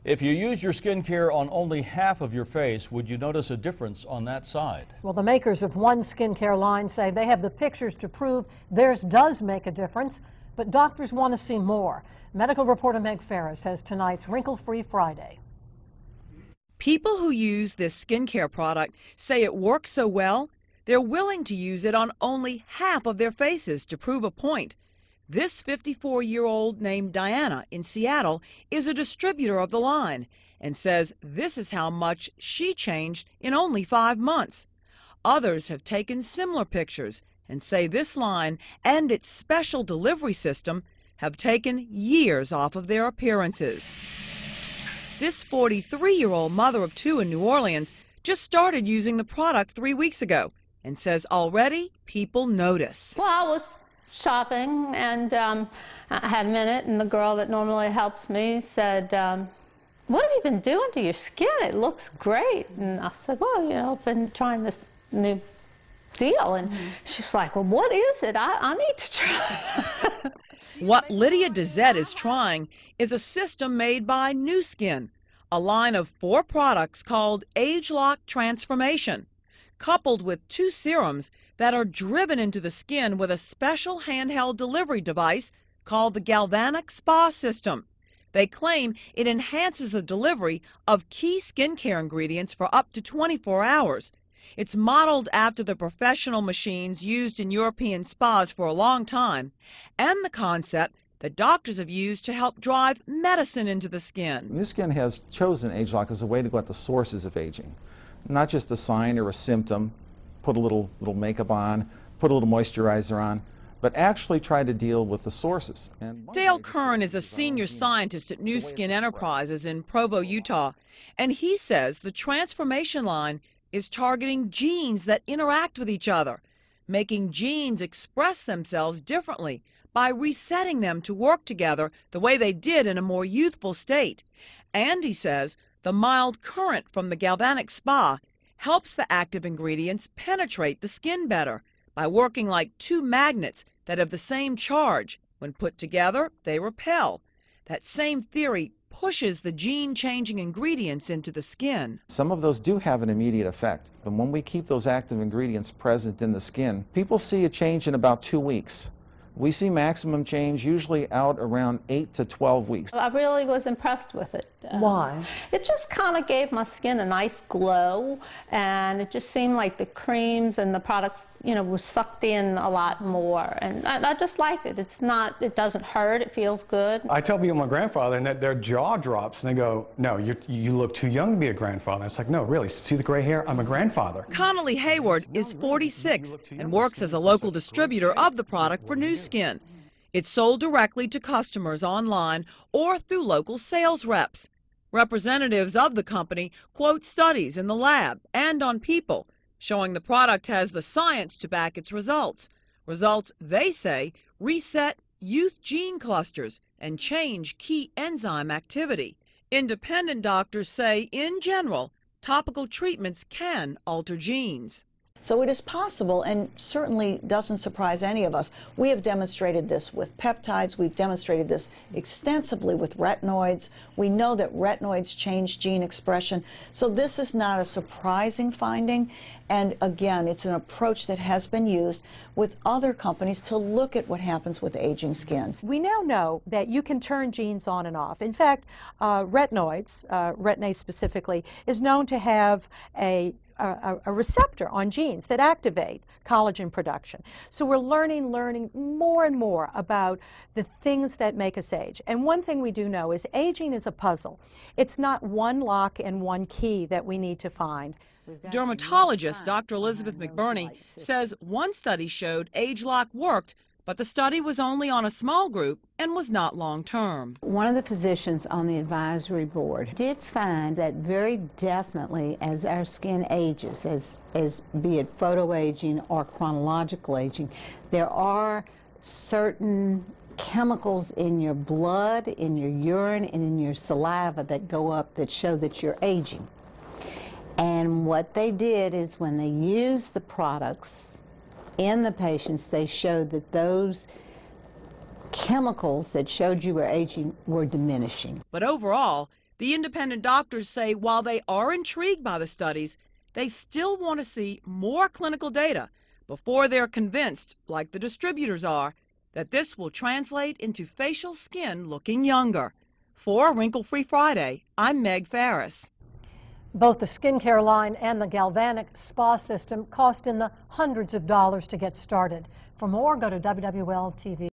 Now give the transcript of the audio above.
If you use your skincare on only half of your face, would you notice a difference on that side? Well, the makers of one skincare line say they have the pictures to prove theirs does make a difference, but doctors want to see more. Medical reporter Meg Ferris has tonight's Wrinkle-Free Friday. People who use this skincare product say it works so well, they're willing to use it on only half of their faces to prove a point. This 54-year-old named Diana in Seattle is a distributor of the line and says this is how much she changed in only 5 months. Others have taken similar pictures and say this line and its special delivery system have taken years off of their appearances. This 43-year-old mother of 2 in New Orleans just started using the product 3 weeks ago and says already people notice. Well, I was shopping and I had a minute, and the girl that normally helps me said, what have you been doing to your skin? It looks great. And I said, well, you know, I've been trying this new deal. And she was like, well, what is it? I need to try. What Lydia Dezette is trying is a system made by Nuskin, a line of 4 products called AgeLOC Transformation, coupled with 2 serums that are driven into the skin with a special handheld delivery device called the Galvanic Spa System. They claim it enhances the delivery of key skincare ingredients for up to 24 hours. It's modeled after the professional machines used in European spas for a long time, and the concept that doctors have used to help drive medicine into the skin. Nuskin has chosen AgeLOC as a way to go at the sources of aging, not just a sign or a symptom, put a little makeup on, put a little moisturizer on, but actually try to deal with the sources. Dale Kern is a senior scientist at Nuskin Enterprises in Provo, Utah, and he says the transformation line is targeting genes that interact with each other, making genes express themselves differently by resetting them to work together the way they did in a more youthful state. And he says the mild current from the Galvanic Spa helps the active ingredients penetrate the skin better by working like 2 magnets that have the same charge. When put together, they repel. That same theory pushes the gene-changing ingredients into the skin. Some of those do have an immediate effect, and when we keep those active ingredients present in the skin, people see a change in about 2 weeks. We see maximum change usually out around 8 to 12 weeks. I really was impressed with it. Why? It just kind of gave my skin a nice glow, and it just seemed like the creams and the products, you know, were sucked in a lot more, and I just liked it. It doesn't hurt, it feels good. I tell people I'm a grandfather, and their jaw drops, and they go, no, you look too young to be a grandfather. It's like, no, really, see the gray hair? I'm a grandfather. Connolly Hayward is 46 and works as a local distributor of the product for Nuskin. It's sold directly to customers online or through local sales reps. Representatives of the company quote studies in the lab and on people, showing the product has the science to back its results. Results, they say, reset youth gene clusters and change key enzyme activity. Independent doctors say, in general, topical treatments can alter genes. So it is possible, and certainly doesn't surprise any of us. We have demonstrated this with peptides. We've demonstrated this extensively with retinoids. We know that retinoids change gene expression. So this is not a surprising finding. And again, it's an approach that has been used with other companies to look at what happens with aging skin. We now know that you can turn genes on and off. In fact, retinoids, retin-A specifically, is known to have a receptor on genes that activate collagen production. So we're learning more and more about the things that make us age. And one thing we do know is aging is a puzzle. It's not one lock and one key that we need to find. Dermatologist Dr. Elizabeth McBurney says one study showed AgeLOC worked, but the study was only on a small group and was not long-term. One of the physicians on the advisory board did find that very definitely as our skin ages, as be it photoaging or chronological aging, there are certain chemicals in your blood, in your urine, and in your saliva that go up that show that you're aging. And what they did is when they used the products in the patients, they showed that those chemicals that showed you were aging were diminishing. But overall, The independent doctors say while they are intrigued by the studies, they still want to see more clinical data before they're convinced, like the distributors are, that this will translate into facial skin looking younger. For Wrinkle Free Friday, I'm Meg Farris. Both the skincare line and the galvanic spa system cost in the hundreds of dollars to get started. For more, go to WWL TV.